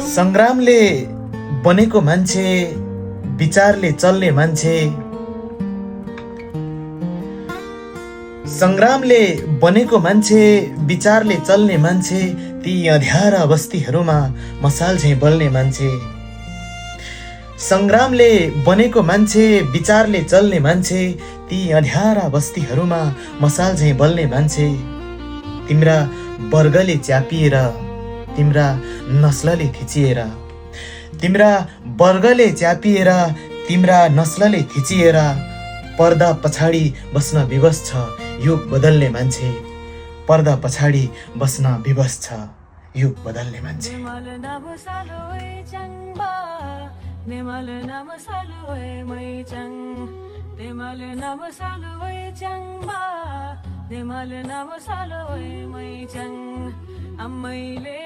संग्रामले बनेको मान्छे, विचारले चल्ने मान्छे, संग्रामले बनेको मान्छे, विचारले चल्ने मान्छे, ती अँध्यारा बस्तीहरूमा मसाल झैं बल्ने मान्छे। संग्रामले बनेको मान्छे, विचारले चल्ने मान्छे, ती अँध्यारा बस्तीहरूमा मसाल झैं बल्ने मान्छे। तिम्रा वर्गले च्यापिएर, तिम्रा नस्लले थिचिएर, तिम्रा वर्गले च्यापिएर, तिम्रा नस्लले थिचिएर, पर्दा पछाडि बस्न विवश छ युग बदल्ने मान्छे। पर्दा पछाडि बस्न विवश छ युग बदल्ने मान्छे। अम्मैले